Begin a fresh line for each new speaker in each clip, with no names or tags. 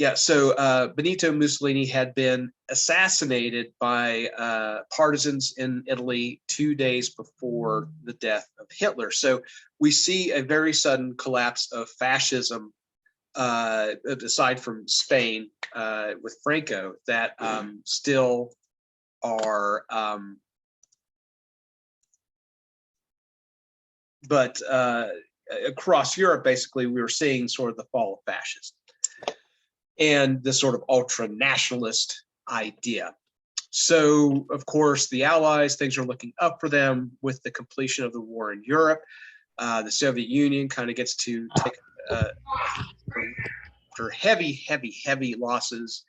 Yeah, so Benito Mussolini had been assassinated by partisans in Italy 2 days before the death of Hitler. So we see a very sudden collapse of fascism, aside from Spain with Franco, that still are, but across Europe, basically, we were seeing sort of the fall of fascism and this sort of ultra-nationalist idea. So, of course, the Allies, things are looking up for them with the completion of the war in Europe. The Soviet Union kind of gets to take after heavy losses,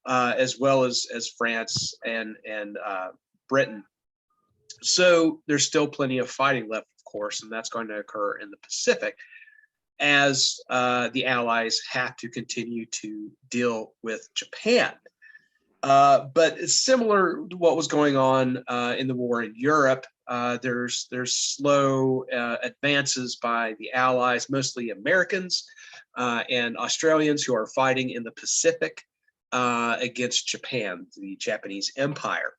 as well as France and Britain. So there's still plenty of fighting left, of course, and that's going to occur in the Pacific, as the Allies have to continue to deal with Japan. But it's similar to what was going on in the war in Europe. There's slow advances by the Allies, mostly Americans and Australians, who are fighting in the Pacific against Japan, the Japanese Empire.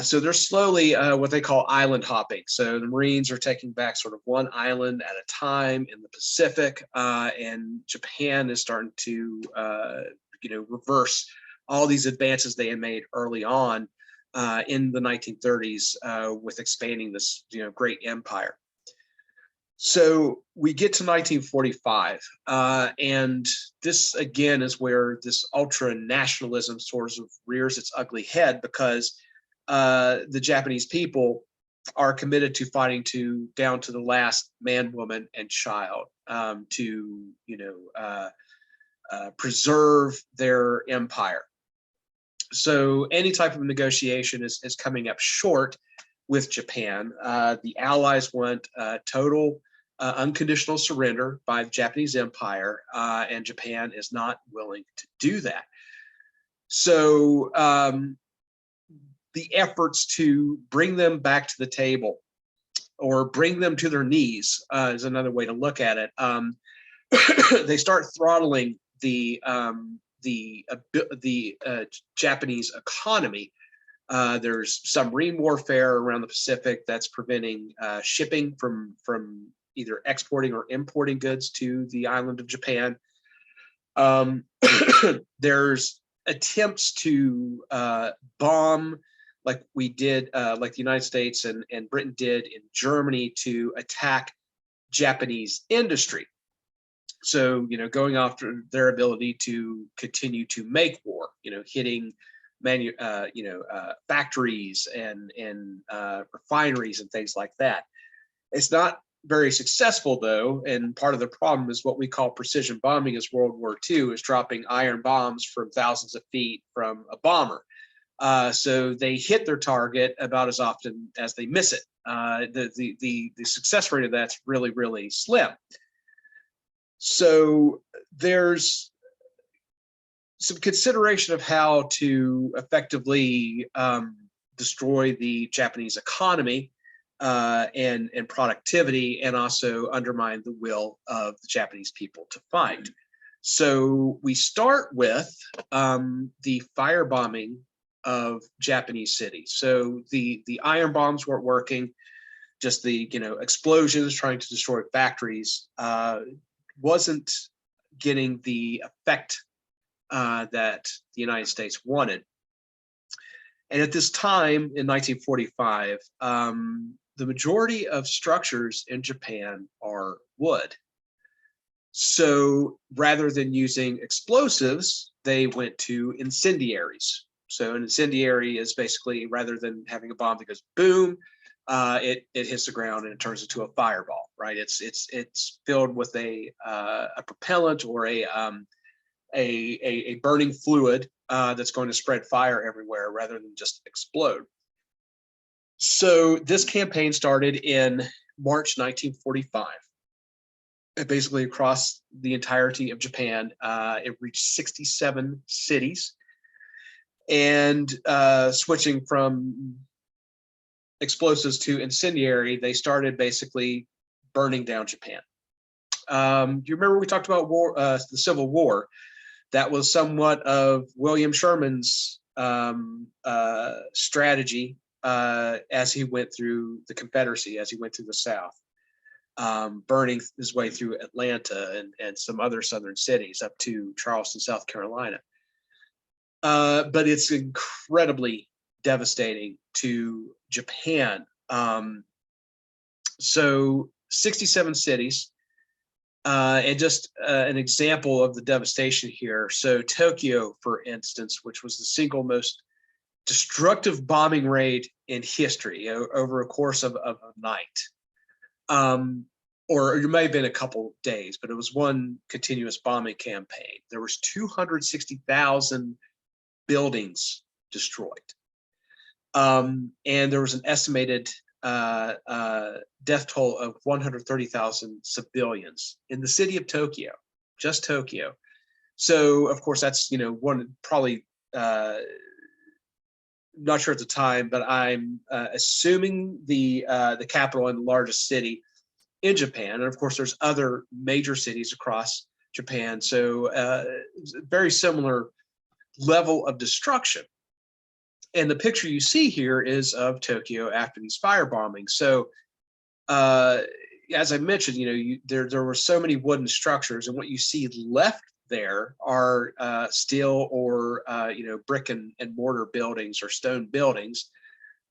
So they're slowly what they call island hopping. So the Marines are taking back sort of one island at a time in the Pacific, and Japan is starting to reverse all these advances they had made early on in the 1930s with expanding this great empire. So we get to 1945, and this again is where this ultra nationalism sort of rears its ugly head, because the Japanese people are committed to fighting down to the last man, woman, and child to preserve their empire. So any type of negotiation is coming up short with Japan. The Allies want total unconditional surrender by the Japanese Empire, and Japan is not willing to do that. So the efforts to bring them back to the table, or bring them to their knees, is another way to look at it. They start throttling the Japanese economy. There's submarine warfare around the Pacific that's preventing shipping from either exporting or importing goods to the island of Japan. There's attempts to bomb, like we did, like the United States and Britain did in Germany, to attack Japanese industry. So, going after their ability to continue to make war, hitting factories and refineries and things like that. It's not very successful, though, and part of the problem is what we call precision bombing, as World War II is dropping iron bombs from thousands of feet from a bomber. So they hit their target about as often as they miss it. The success rate of that's really, really slim. So there's some consideration of how to effectively destroy the Japanese economy and productivity, and also undermine the will of the Japanese people to fight. So we start with the firebombing of Japanese cities. So the iron bombs weren't working, just the explosions trying to destroy factories wasn't getting the effect that the United States wanted. And at this time in 1945, the majority of structures in Japan are wood. So rather than using explosives, they went to incendiaries. So an incendiary is basically, rather than having a bomb that goes boom, it hits the ground and it turns into a fireball, right? It's filled with a propellant or a burning fluid that's going to spread fire everywhere rather than just explode. So this campaign started in March 1945. Basically across the entirety of Japan, it reached 67 cities. And switching from explosives to incendiary, they started basically burning down Japan. Do you remember we talked about war, the Civil War? That was somewhat of William Sherman's strategy as he went through the Confederacy, as he went through the South, burning his way through Atlanta and some other southern cities up to Charleston, South Carolina. But it's incredibly devastating to Japan. So 67 cities, and just an example of the devastation here. So Tokyo, for instance, which was the single most destructive bombing raid in history over a course of a night. Or it may have been a couple days, but it was one continuous bombing campaign. There was 260,000 buildings destroyed. And there was an estimated death toll of 130,000 civilians in the city of Tokyo, just Tokyo. So of course that's, one probably, not sure at the time, but I'm assuming the capital and the largest city in Japan. And of course there's other major cities across Japan. So very similar level of destruction. And the picture you see here is of Tokyo after these fire bombings. So as I mentioned, there were so many wooden structures, and what you see left there are steel or brick and mortar buildings or stone buildings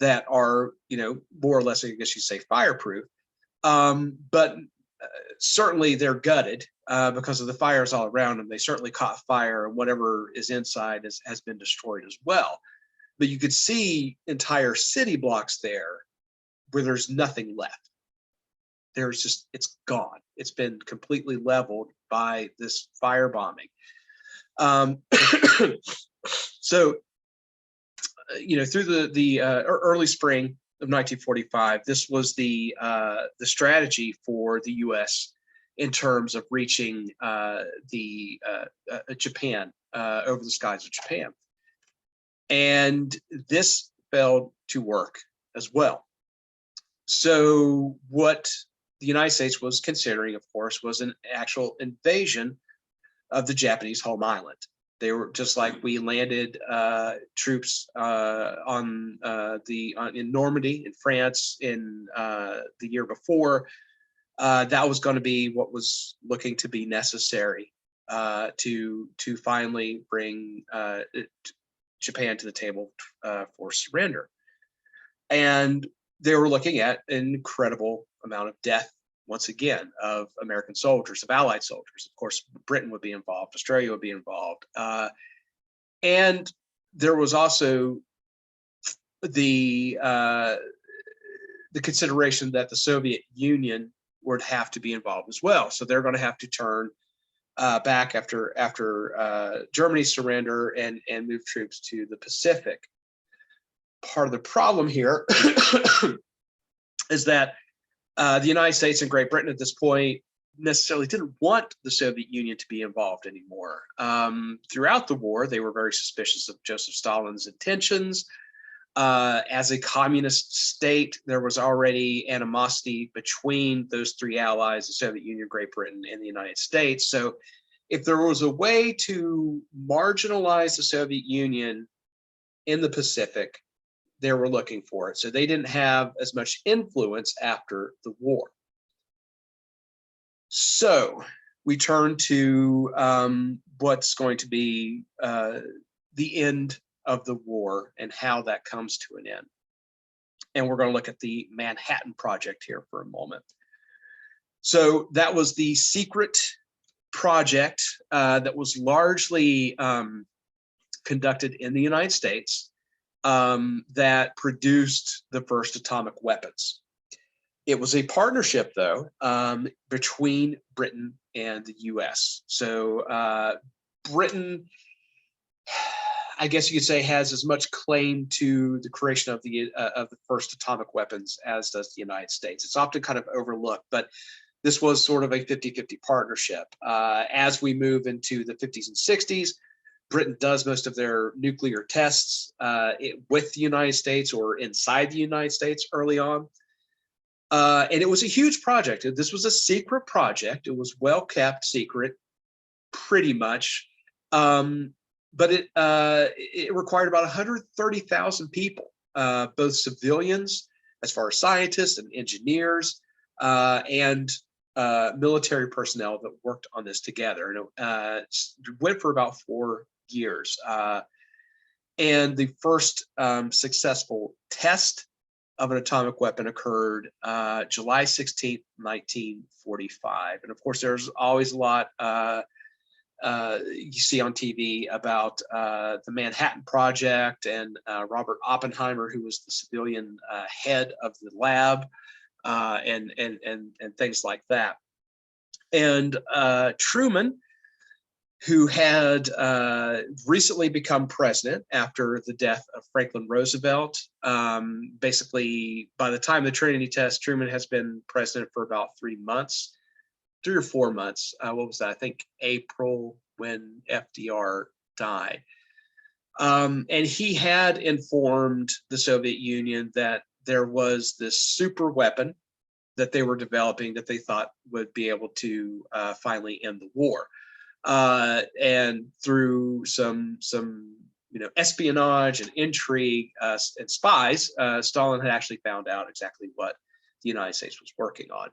that are more or less, I guess you say, fireproof. But certainly they're gutted because of the fires all around them. They certainly caught fire, and whatever is inside has been destroyed as well. But you could see entire city blocks there where there's nothing left. It's gone. It's been completely leveled by this firebombing. So, through the early spring of 1945, this was the strategy for the U.S. in terms of reaching Japan, over the skies of Japan. And this failed to work as well. So what the United States was considering, of course, was an actual invasion of the Japanese home island. They were just like we landed troops in Normandy in France in the year before. That was going to be what was looking to be necessary to finally bring Japan to the table for surrender. And they were looking at an incredible amount of death, once again, of American soldiers, of Allied soldiers. Of course, Britain would be involved, Australia would be involved. And there was also the consideration that the Soviet Union would have to be involved as well. So they're going to have to turn back after Germany's surrender and move troops to the Pacific. Part of the problem here is that the United States and Great Britain at this point necessarily didn't want the Soviet Union to be involved anymore. Throughout the war, they were very suspicious of Joseph Stalin's intentions. As a communist state, there was already animosity between those three allies, the Soviet Union, Great Britain, and the United States. So if there was a way to marginalize the Soviet Union in the Pacific, they were looking for it. So they didn't have as much influence after the war. So we turn to what's going to be the end of the war and how that comes to an end. And we're going to look at the Manhattan Project here for a moment. So that was the secret project that was largely conducted in the United States that produced the first atomic weapons. It was a partnership, though, between Britain and the U.S. So Britain, I guess you could say, has as much claim to the creation of the first atomic weapons as does the United States. It's often kind of overlooked, but this was sort of a 50-50 partnership. As we move into the 50s and 60s, Britain does most of their nuclear tests with the United States or inside the United States early on. And it was a huge project. This was a secret project. It was well kept secret, pretty much. But it required about 130,000 people, both civilians, as far as scientists and engineers, and military personnel that worked on this together. And it went for about 4 years. And the first successful test of an atomic weapon occurred July 16th, 1945. And of course, there's always a lot you see on TV about the Manhattan Project and Robert Oppenheimer, who was the civilian head of the lab, and things like that. And Truman, who had recently become president after the death of Franklin Roosevelt. Basically, by the time of the Trinity test, Truman has been president for about 3 months, 3 or 4 months. What was that? I think April, when FDR died. And he had informed the Soviet Union that there was this super weapon that they were developing that they thought would be able to finally end the war. And through some espionage and intrigue and spies, Stalin had actually found out exactly what the United States was working on.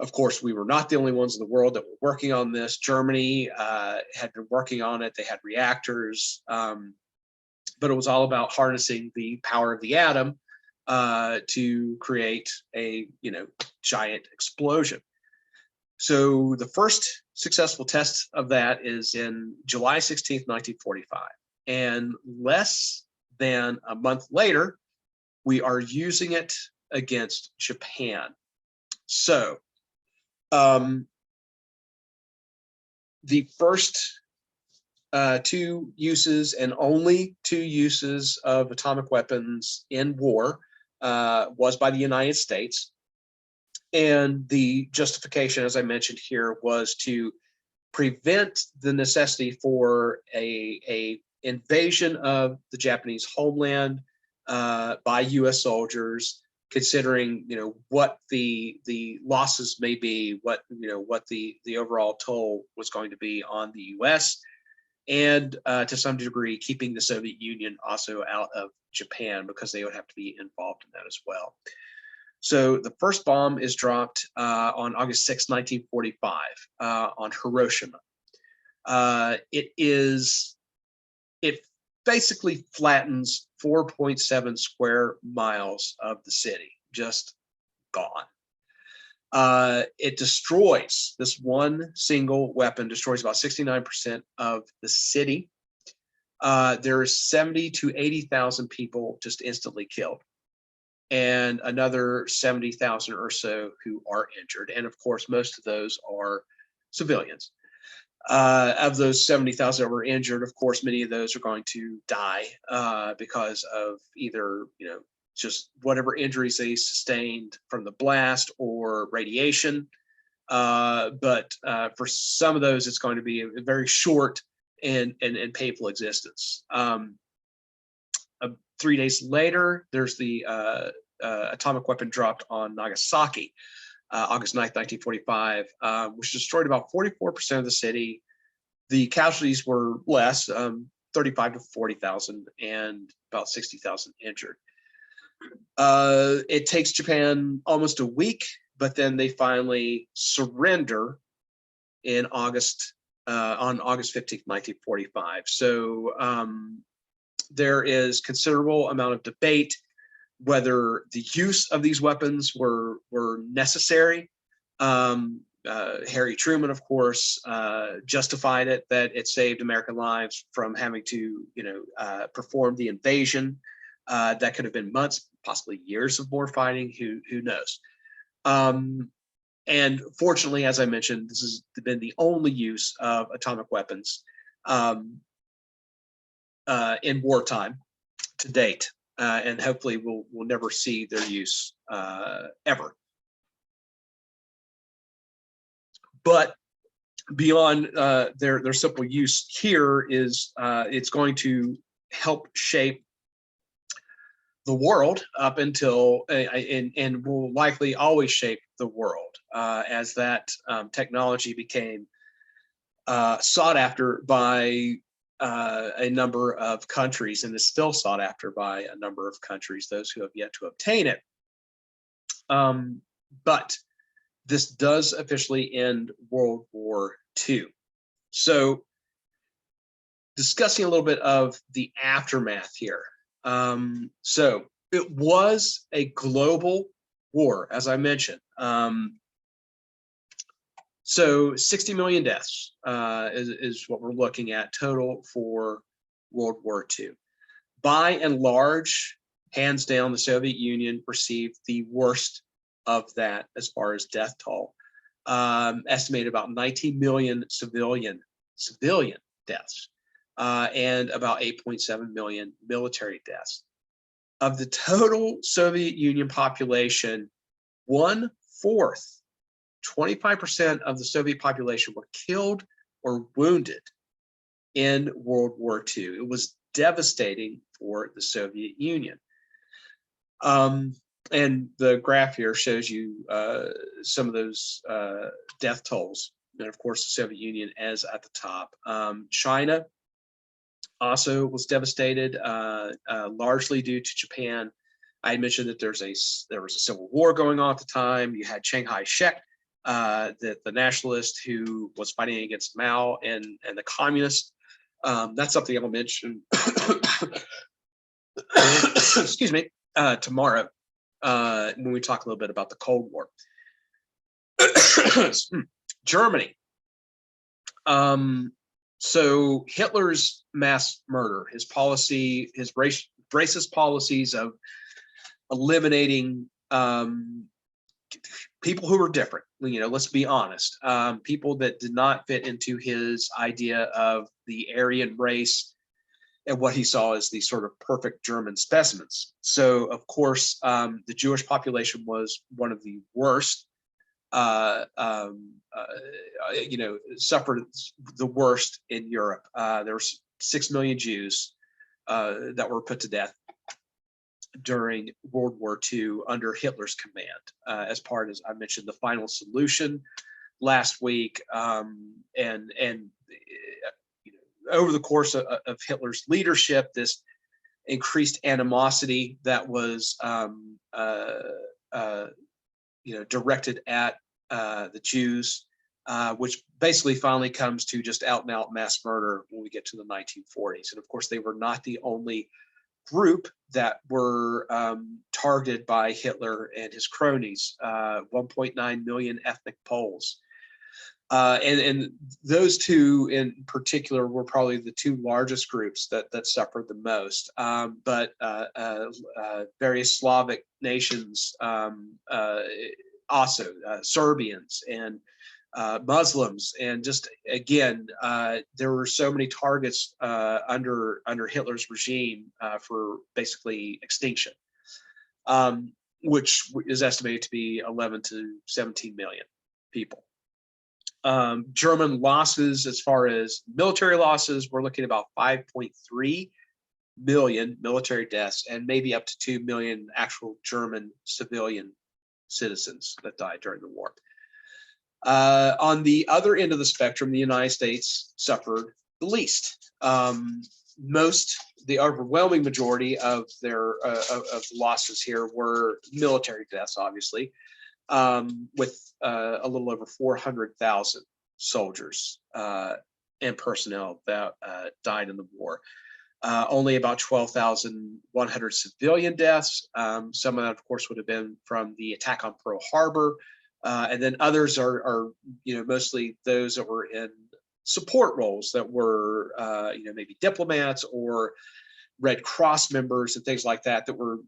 Of course, we were not the only ones in the world that were working on this. Germany had been working on it. They had reactors, but it was all about harnessing the power of the atom to create a giant explosion. So the first successful test of that is in July 16th, 1945. And less than a month later, we are using it against Japan. So the first 2 uses and only 2 uses of atomic weapons in war was by the United States. And the justification, as I mentioned here, was to prevent the necessity for a invasion of the Japanese homeland by U.S. soldiers, considering what the losses may be, what the overall toll was going to be on the U.S., and to some degree keeping the Soviet Union also out of Japan, because they would have to be involved in that as well. So the first bomb is dropped on August 6, 1945, on Hiroshima. It basically flattens 4.7 square miles of the city, just gone. It destroys, this one single weapon destroys about 69% of the city. There's 70 to 80,000 people just instantly killed, and another 70,000 or so who are injured. And of course, most of those are civilians. Of those 70,000 that were injured, of course, many of those are going to die because of either, just whatever injuries they sustained from the blast or radiation. But for some of those, it's going to be a very short and painful existence. 3 days later, there's the atomic weapon dropped on Nagasaki, August 9th, 1945, which destroyed about 44% of the city. The casualties were less, 35 to 40,000, and about 60,000 injured. It takes Japan almost a week, but then they finally surrender in August, on August 15th, 1945. So there is considerable amount of debate whether the use of these weapons were necessary. Harry Truman, of course, justified it, that it saved American lives from having to, perform the invasion. That could have been months, possibly years of more fighting. Who knows? And fortunately, as I mentioned, this has been the only use of atomic weapons in wartime to date, and hopefully we'll never see their use ever. But beyond their simple use here is it's going to help shape the world up until and will likely always shape the world as that technology became sought after by a number of countries and is still sought after by a number of countries, those who have yet to obtain it. But this does officially end World War II. So discussing a little bit of the aftermath here. So it was a global war, as I mentioned. So 60 million deaths is what we're looking at total for World War II. By and large, hands down, the Soviet Union received the worst of that as far as death toll. Estimated about 19 million civilian deaths and about 8.7 million military deaths. Of the total Soviet Union population, 1/4, 25% of the Soviet population were killed or wounded in World War II. It was devastating for the Soviet Union. And the graph here shows you some of those death tolls. And of course, the Soviet Union is at the top. China also was devastated, largely due to Japan. I mentioned that there was a civil war going on at the time. You had Chiang Kai-shek, the nationalist who was fighting against Mao and the communists. That's something I'll mention excuse me, tomorrow when we talk a little bit about the Cold War. Germany. So Hitler's mass murder, his policy, his racist policies of eliminating people who were different, let's be honest, people that did not fit into his idea of the Aryan race and what he saw as the sort of perfect German specimens. So, of course, the Jewish population was one of the worst, suffered the worst in Europe. There were 6 million Jews that were put to death during World War II under Hitler's command, as part, as I mentioned, the final solution last week, and over the course of Hitler's leadership, this increased animosity that was directed at the Jews, which basically finally comes to just out and out mass murder when we get to the 1940s. And of course, they were not the only group that were targeted by Hitler and his cronies. 1.9 million ethnic Poles. And those two in particular were probably the two largest groups that suffered the most. But various Slavic nations, also Serbians and Muslims, and just again, there were so many targets under Hitler's regime for basically extinction, which is estimated to be 11 to 17 million people. German losses, as far as military losses, we're looking at about 5.3 million military deaths and maybe up to 2 million actual German civilian citizens that died during the war. On the other end of the spectrum, the United States suffered the least. The overwhelming majority of their of losses here were military deaths, obviously, with a little over 400,000 soldiers and personnel that died in the war. Only about 12,100 civilian deaths. Some of that, of course, would have been from the attack on Pearl Harbor. And then others are mostly those that were in support roles that were, maybe diplomats or Red Cross members and things like that were,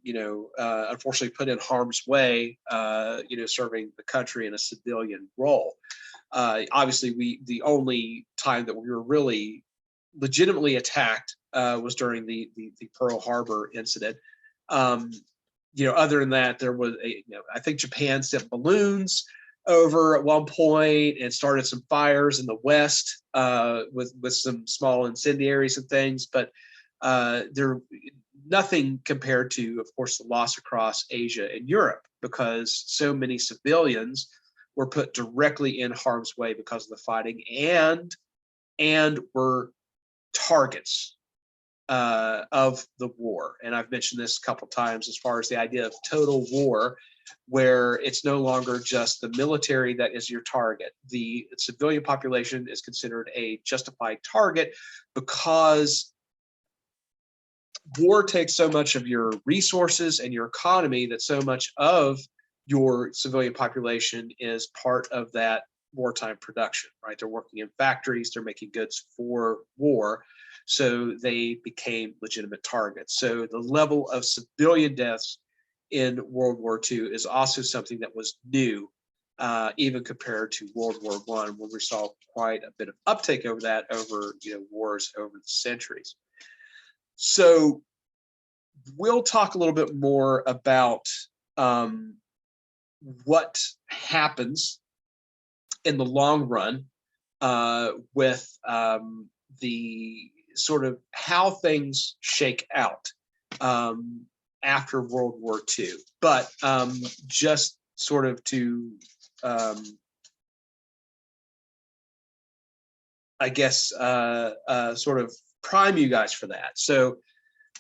unfortunately put in harm's way, serving the country in a civilian role. Obviously, the only time that we were really legitimately attacked was during the Pearl Harbor incident. Other than that, there was I think Japan sent balloons over at one point and started some fires in the West with some small incendiaries and things, but there nothing compared to, of course, the loss across Asia and Europe, because so many civilians were put directly in harm's way because of the fighting and were targets of the war. And I've mentioned this a couple times as far as the idea of total war, where it's no longer just the military that is your target. The civilian population is considered a justified target because war takes so much of your resources and your economy that so much of your civilian population is part of that wartime production, right? They're working in factories, they're making goods for war. So they became legitimate targets. So the level of civilian deaths in World War II is also something that was new, even compared to World War I, where we saw quite a bit of uptake over that over wars over the centuries. So we'll talk a little bit more about what happens in the long run with the sort of how things shake out after World War II. But just sort of to, I guess, sort of prime you guys for that. So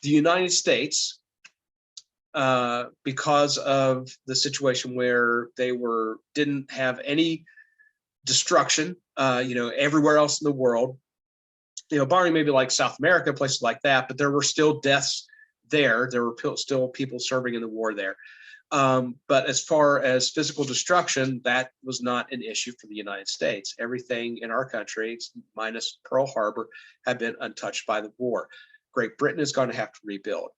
the United States, because of the situation where they didn't have any destruction, everywhere else in the world, barring maybe like South America, places like that, but there were still deaths there. There were still people serving in the war there. But as far as physical destruction, that was not an issue for the United States. Everything in our country, minus Pearl Harbor, had been untouched by the war. Great Britain is going to have to rebuild.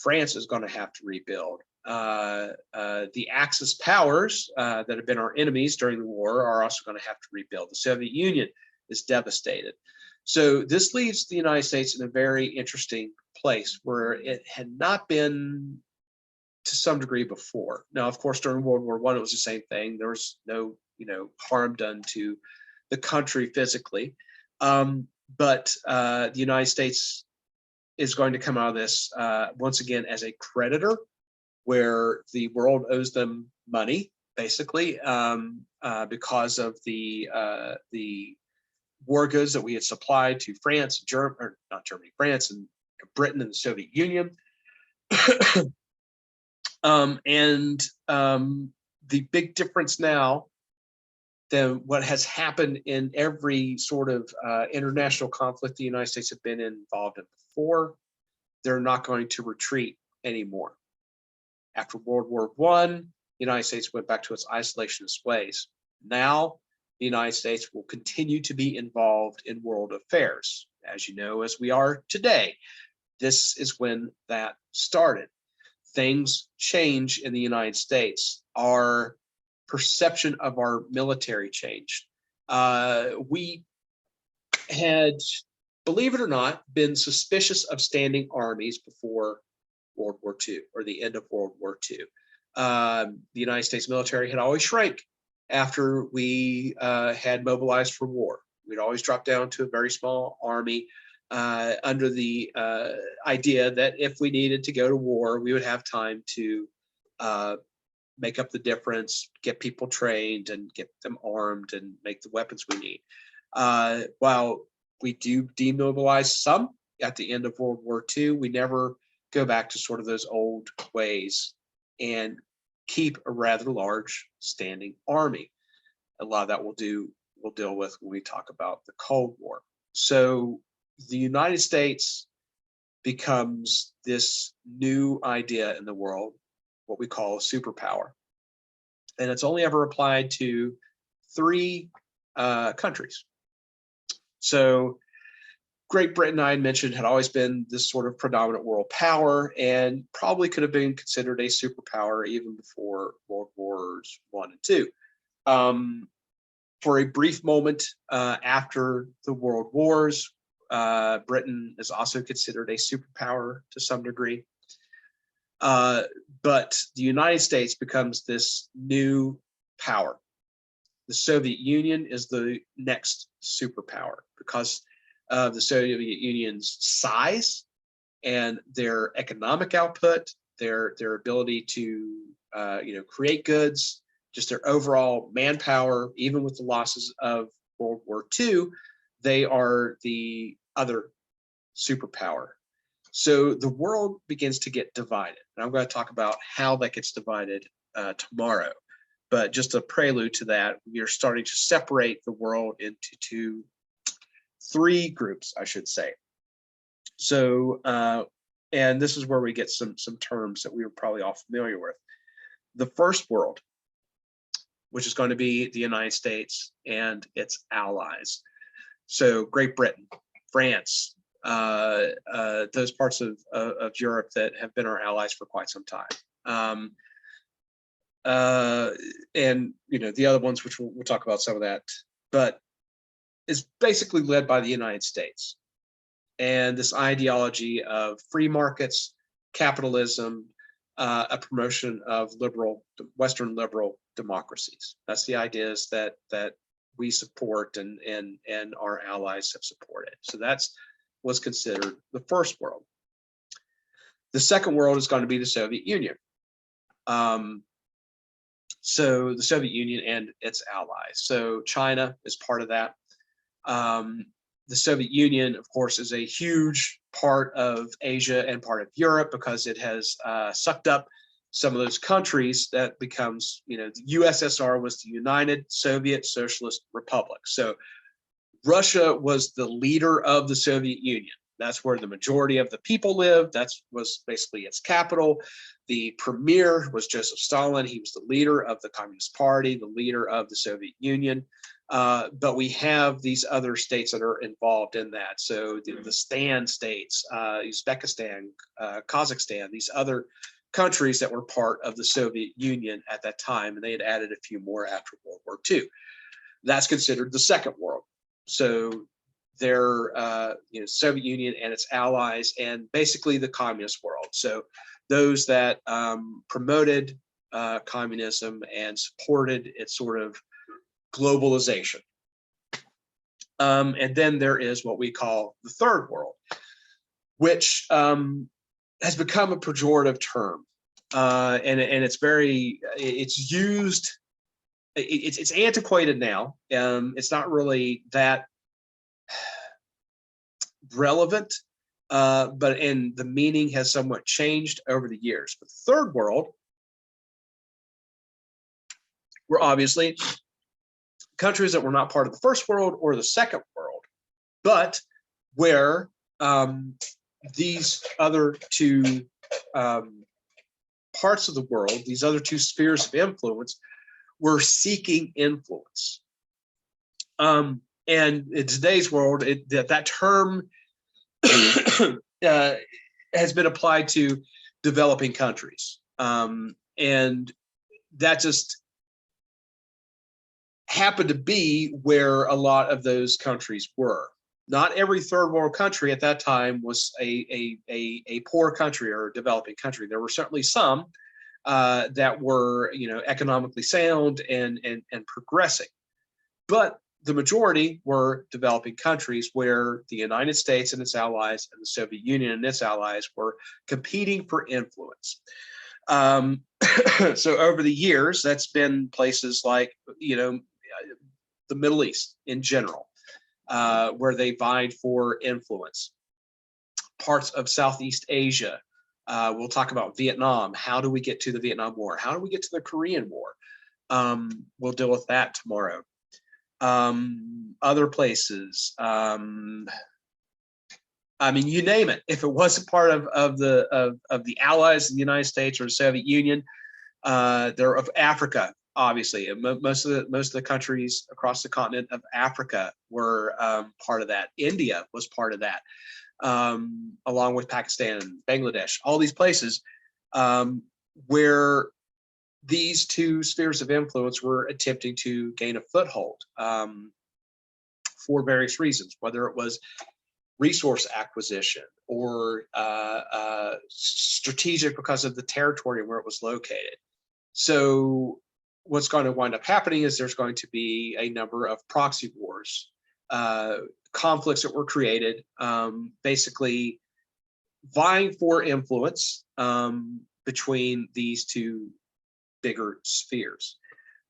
France is going to have to rebuild. The Axis powers that have been our enemies during the war are also going to have to rebuild. The Soviet Union is devastated. So this leaves the United States in a very interesting place where it had not been to some degree before. Now, of course, during World War I, it was the same thing. There was no, harm done to the country physically. But the United States is going to come out of this once again as a creditor, where the world owes them money, basically, because of the war goods that we had supplied to France, France and Britain and the Soviet Union. The big difference now than what has happened in every sort of international conflict the United States have been involved in before, they're not going to retreat anymore. After World War I, the United States went back to its isolationist ways. Now, the United States will continue to be involved in world affairs, as you know, as we are today. This is when that started. Things change in the United States. Our perception of our military changed. We had, believe it or not, been suspicious of standing armies before World War II or the end of World War II. The United States military had always shrank after we had mobilized for war. We'd always dropped down to a very small army under the idea that if we needed to go to war, we would have time to make up the difference, get people trained and get them armed and make the weapons we need. While we do demobilize some at the end of World War II, we never go back to sort of those old ways and keep a rather large standing army. A lot of that we'll deal with when we talk about the Cold War. So the United States becomes this new idea in the world, what we call a superpower. And it's only ever applied to 3 countries. So Great Britain, I had mentioned, had always been this sort of predominant world power and probably could have been considered a superpower even before World Wars I and II. For a brief moment after the world wars, Britain is also considered a superpower to some degree. But the United States becomes this new power. The Soviet Union is the next superpower because of the Soviet Union's size and their economic output, their ability to create goods, just their overall manpower. Even with the losses of World War II, they are the other superpower. So the world begins to get divided. And I'm going to talk about how that gets divided tomorrow. But just a prelude to that, we are starting to separate the world into three groups, I should say. So, and this is where we get some terms that we were probably all familiar with. The first world, which is going to be the United States and its allies. So Great Britain, France, those parts of Europe that have been our allies for quite some time. And the other ones, which we'll talk about some of that, but is basically led by the United States. And this ideology of free markets, capitalism, a promotion of Western liberal democracies. That's the ideas that we support and our allies have supported. So that's what's considered the first world. The second world is going to be the Soviet Union. So the Soviet Union and its allies. So China is part of that. The Soviet Union, of course, is a huge part of Asia and part of Europe because it has sucked up some of those countries that becomes, the USSR was the United Soviet Socialist Republic. So Russia was the leader of the Soviet Union. That's where the majority of the people lived. That was basically its capital. The premier was Joseph Stalin. He was the leader of the Communist Party, the leader of the Soviet Union. But we have these other states that are involved in that. So the Stan states, Uzbekistan, Kazakhstan, these other countries that were part of the Soviet Union at that time, and they had added a few more after World War II. That's considered the second world. So they're Soviet Union and its allies, and basically the communist world. So those that promoted communism and supported its sort of globalization. And then there is what we call the third world, which has become a pejorative term, and it's used. It's antiquated now. It's not really that relevant, and the meaning has somewhat changed over the years. But the third world were obviously countries that were not part of the first world or the second world, but where these other two parts of the world, these other two spheres of influence, were seeking influence. And in today's world, that term has been applied to developing countries. And that just happened to be where a lot of those countries were. Not every third world country at that time was a poor country or a developing country. There were certainly some that were, economically sound and progressing, but the majority were developing countries where the United States and its allies and the Soviet Union and its allies were competing for influence. So over the years, that's been places like, the Middle East in general, where they vied for influence. Parts of Southeast Asia. We'll talk about Vietnam. How do we get to the Vietnam War? How do we get to the Korean War? We'll deal with that tomorrow. Other places. You name it. If it wasn't part of the Allies in the United States or the Soviet Union, they're of Africa. Obviously, most of the countries across the continent of Africa were part of that. India was part of that, along with Pakistan, Bangladesh, all these places where these two spheres of influence were attempting to gain a foothold for various reasons, whether it was resource acquisition or strategic because of the territory where it was located. So what's going to wind up happening is there's going to be a number of proxy wars, conflicts that were created, basically vying for influence between these two bigger spheres.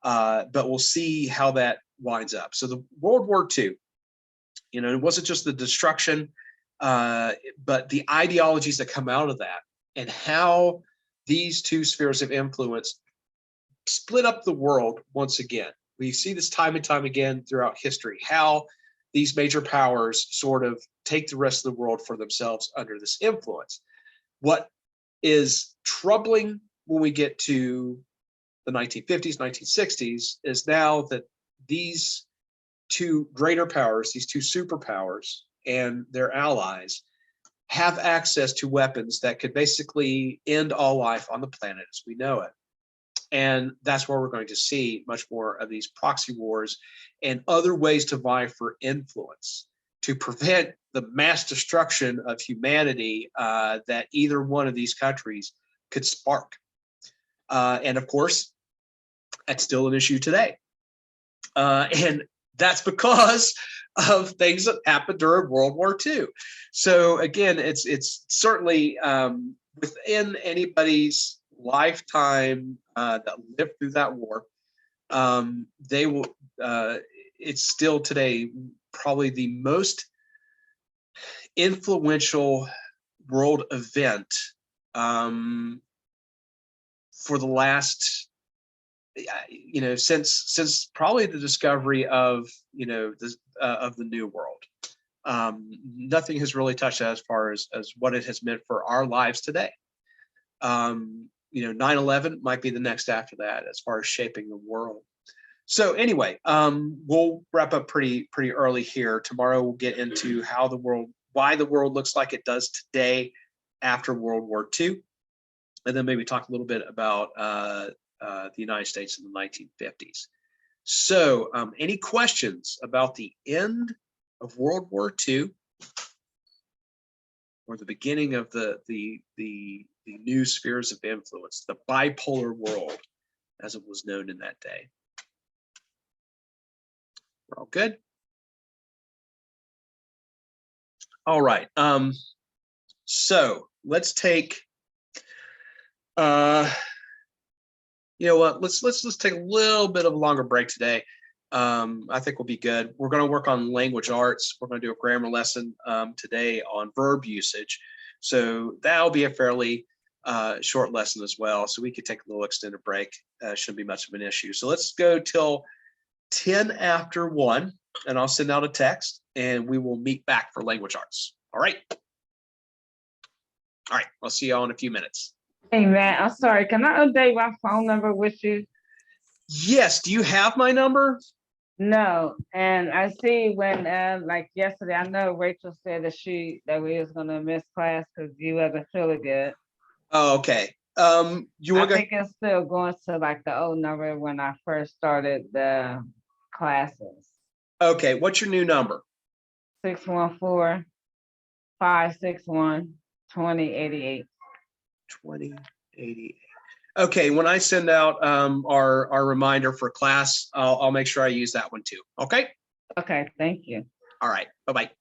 But we'll see how that winds up. So the World War II, it wasn't just the destruction But the ideologies that come out of that and how these two spheres of influence split up the world once again. We see this time and time again throughout history, how these major powers sort of take the rest of the world for themselves under this influence. What is troubling when we get to the 1950s, 1960s, is now that these two greater powers, these two superpowers and their allies, have access to weapons that could basically end all life on the planet as we know it. And that's where we're going to see much more of these proxy wars and other ways to vie for influence to prevent the mass destruction of humanity that either one of these countries could spark. And of course, that's still an issue today. And that's because of things that happened during World War II. So again, it's certainly within anybody's lifetime that lived through that war. They will. It's still today probably the most influential world event for the last, since probably the discovery of of the New World. Nothing has really touched that as far as what it has meant for our lives today. 9/11 might be the next after that as far as shaping the world. So anyway, we'll wrap up pretty early here. Tomorrow we'll get into why the world looks like it does today after World War II, and then maybe talk a little bit about the United States in the 1950s. So any questions about the end of World War II or the beginning of the new spheres of influence, the bipolar world as it was known in that day? We're all good? All right. So let's take you know what, let's take a little bit of a longer break today. I think we'll be good. We're going to work on language arts. We're going to do a grammar lesson today on verb usage. So that'll be a fairly short lesson as well. So we could take a little extended break. Shouldn't be much of an issue. So let's go till 10 after 1, and I'll send out a text and we will meet back for language arts. All right. All right. I'll see y'all in a few minutes.
Hey, Matt, I'm sorry. Can I update my phone number with you?
Yes. Do you have my number?
No. And I see when, like yesterday, I know Rachel said that we was going to miss class because you wasn't feeling good.
Oh, okay. I
think it's still going to like the old number when I first started the classes.
Okay. What's your new number?
614-561-2088.
2088. Okay, when I send out our reminder for class, I'll make sure I use that one too. Okay.
Okay, thank you.
All right. Bye-bye.